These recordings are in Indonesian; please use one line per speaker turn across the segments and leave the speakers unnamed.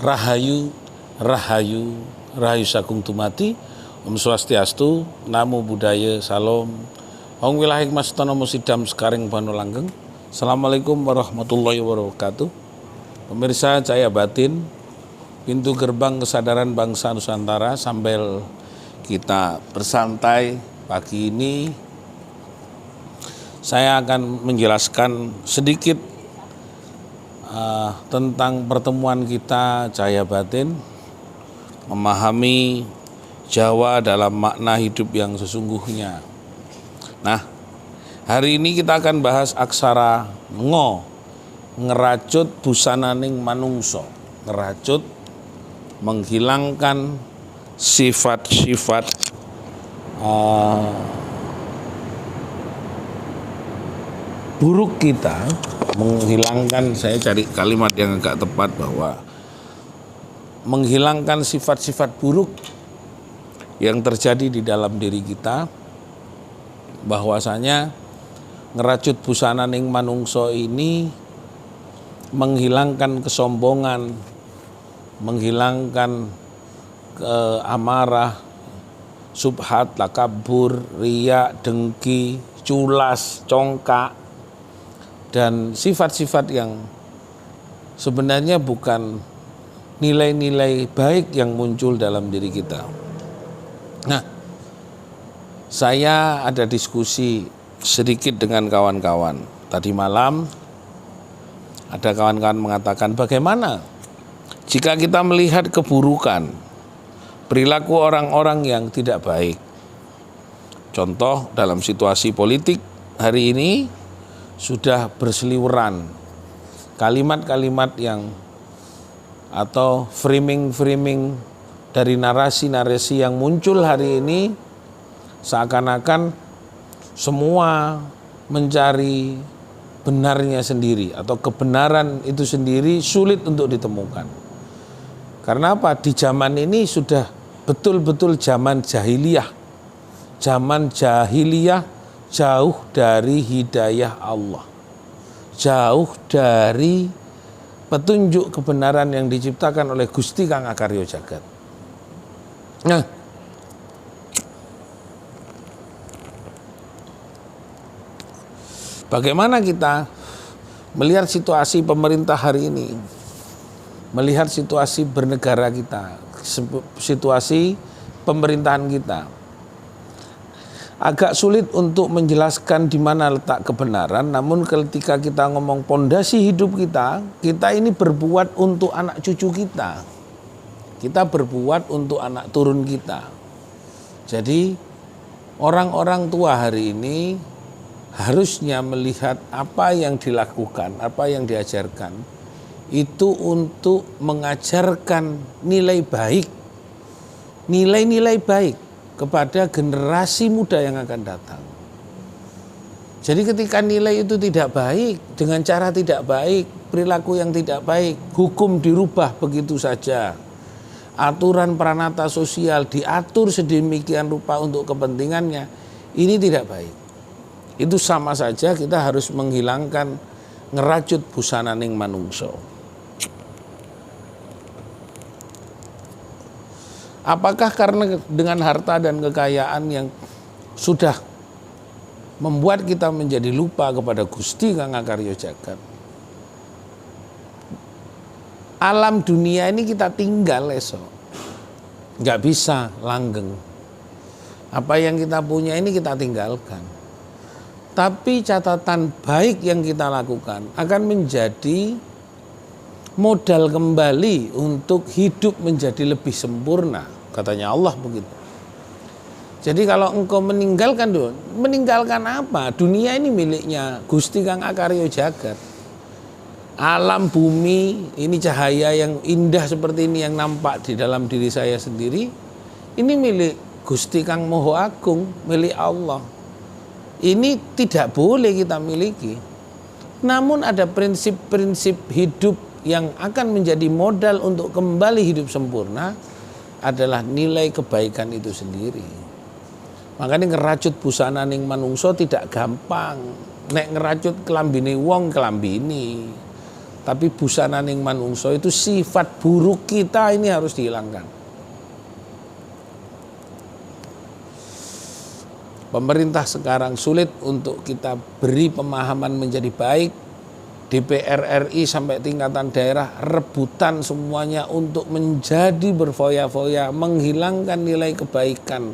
Rahayu, Rahayu, Rahayu Sagung Dumadi, Om Swastiastu, Namo Buddhaya, Salam, Om Wilahik Mas Tonomo Sidam Sekaring Bano Langgeng. Assalamualaikum warahmatullahi wabarakatuh. Pemirsa Cahaya Batin, pintu gerbang kesadaran bangsa Nusantara, sambil kita bersantai pagi ini, saya akan menjelaskan sedikit tentang pertemuan kita Cahaya Batin, memahami Jawa dalam makna hidup yang sesungguhnya. Nah, hari ini kita akan bahas aksara ngo, ngeracut busananing manungso. Ngeracut menghilangkan sifat-sifat buruk kita, menghilangkan, saya cari kalimat yang agak tepat, bahwa menghilangkan sifat-sifat buruk yang terjadi di dalam diri kita, bahwasanya ngeracut busana ning manungso ini menghilangkan kesombongan, menghilangkan amarah, subhat, takabur, riya, dengki, culas, congkak, dan sifat-sifat yang sebenarnya bukan nilai-nilai baik yang muncul dalam diri kita. Nah, saya ada diskusi sedikit dengan kawan-kawan. Tadi malam ada kawan-kawan mengatakan, bagaimana jika kita melihat keburukan perilaku orang-orang yang tidak baik. Contoh, dalam situasi politik hari ini sudah berseliweran kalimat-kalimat yang atau framing-framing dari narasi-narasi yang muncul hari ini, seakan-akan semua mencari benarnya sendiri atau kebenaran itu sendiri sulit untuk ditemukan. Karena apa? Di zaman ini sudah betul-betul zaman jahiliyah. Zaman jahiliyah jauh dari hidayah Allah, jauh dari petunjuk kebenaran yang diciptakan oleh Gusti Kang Akarya Jagat. Nah, bagaimana kita melihat situasi pemerintah hari ini, melihat situasi bernegara kita, situasi pemerintahan kita? Agak sulit untuk menjelaskan di mana letak kebenaran, namun ketika kita ngomong pondasi hidup kita, kita ini berbuat untuk anak cucu kita. Kita berbuat untuk anak turun kita. Jadi orang-orang tua hari ini harusnya melihat apa yang dilakukan, apa yang diajarkan, itu untuk mengajarkan nilai baik, nilai-nilai baik kepada generasi muda yang akan datang. Jadi ketika nilai itu tidak baik, dengan cara tidak baik, perilaku yang tidak baik, hukum dirubah begitu saja, aturan pranata sosial diatur sedemikian rupa untuk kepentingannya, ini tidak baik. Itu sama saja kita harus menghilangkan ngeracut busana ning manungso. Apakah karena dengan harta dan kekayaan yang sudah membuat kita menjadi lupa kepada Gusti Kang Akarya Jagat? Alam dunia ini kita tinggal esok, nggak bisa langgeng. Apa yang kita punya ini kita tinggalkan. Tapi catatan baik yang kita lakukan akan menjadi modal kembali untuk hidup menjadi lebih sempurna, katanya Allah begitu. Jadi kalau engkau meninggalkan apa? Dunia ini miliknya Gusti Kang Akarya Jagat. Alam bumi ini, cahaya yang indah seperti ini yang nampak di dalam diri saya sendiri, ini milik Gusti Kang Moho Agung, milik Allah. Ini tidak boleh kita miliki. Namun ada prinsip-prinsip hidup yang akan menjadi modal untuk kembali hidup sempurna, adalah nilai kebaikan itu sendiri. Makanya ngeracut busana ning manungso tidak gampang. Nek ngeracut kelambine wong kelambini. Tapi busananing manungso itu sifat buruk kita ini harus dihilangkan. Pemerintah sekarang sulit untuk kita beri pemahaman menjadi baik. DPR RI sampai tingkatan daerah rebutan semuanya untuk menjadi berfoya-foya, menghilangkan nilai kebaikan,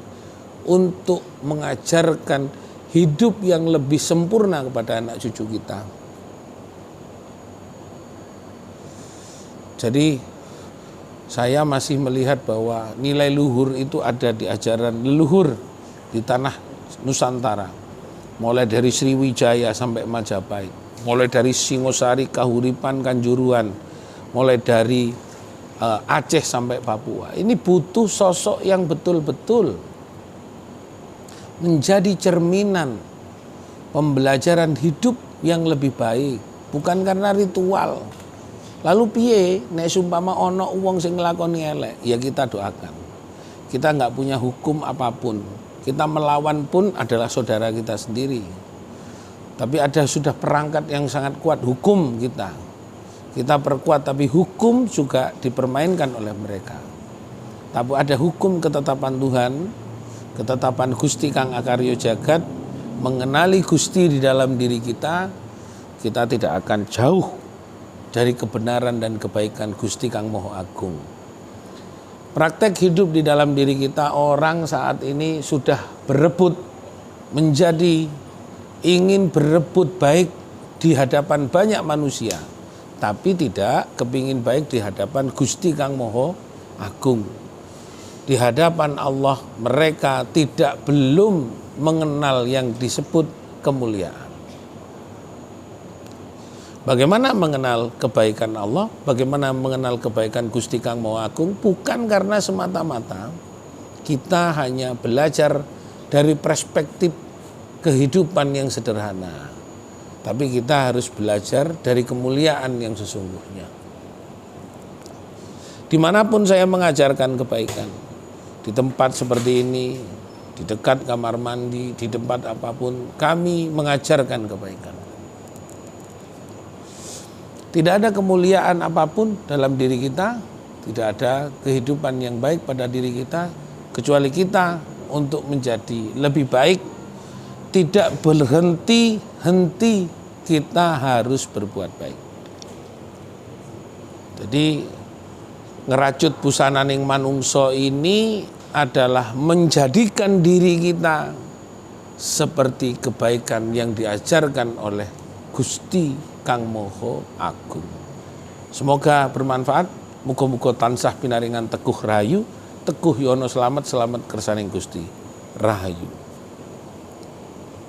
untuk mengajarkan hidup yang lebih sempurna kepada anak cucu kita. Jadi saya masih melihat bahwa nilai luhur itu ada di ajaran leluhur di tanah Nusantara. Mulai dari Sriwijaya sampai Majapahit, mulai dari Singosari, Kahuripan, Kanjuruhan, mulai dari Aceh sampai Papua. Ini butuh sosok yang betul-betul menjadi cerminan pembelajaran hidup yang lebih baik, bukan karena ritual. Lalu piye nek sumpama ono wong sing nglakoni elek, ya kita doakan. Kita nggak punya hukum apapun. Kita melawan pun adalah saudara kita sendiri. Tapi ada sudah perangkat yang sangat kuat, hukum kita. Kita perkuat, tapi hukum juga dipermainkan oleh mereka. Tapi ada hukum ketetapan Tuhan, ketetapan Gusti Kang Akarya Jagat, mengenali Gusti di dalam diri kita tidak akan jauh dari kebenaran dan kebaikan Gusti Kang Moho Agung. Praktek hidup di dalam diri kita, orang saat ini sudah berebut menjadi, ingin berebut baik di hadapan banyak manusia, tapi tidak kepingin baik di hadapan Gusti Kang Moho Agung. Di hadapan Allah mereka belum mengenal yang disebut kemuliaan. Bagaimana mengenal kebaikan Allah, bagaimana mengenal kebaikan Gusti Kang Moho Agung, bukan karena semata-mata kita hanya belajar dari perspektif kehidupan yang sederhana, tapi kita harus belajar dari kemuliaan yang sesungguhnya. Dimanapun saya mengajarkan kebaikan, di tempat seperti ini, di dekat kamar mandi, di tempat apapun, kami mengajarkan kebaikan. Tidak ada kemuliaan apapun dalam diri kita, tidak ada kehidupan yang baik pada diri kita, kecuali kita untuk menjadi lebih baik, tidak berhenti-henti, kita harus berbuat baik. Jadi ngeracut busananing manungso ini adalah menjadikan diri kita seperti kebaikan yang diajarkan oleh Gusti Kang Moho Agung. Semoga bermanfaat. Muga-muga tansah pinaringan teguh rahayu, teguh yono selamat, selamat kersaning Gusti rahayu.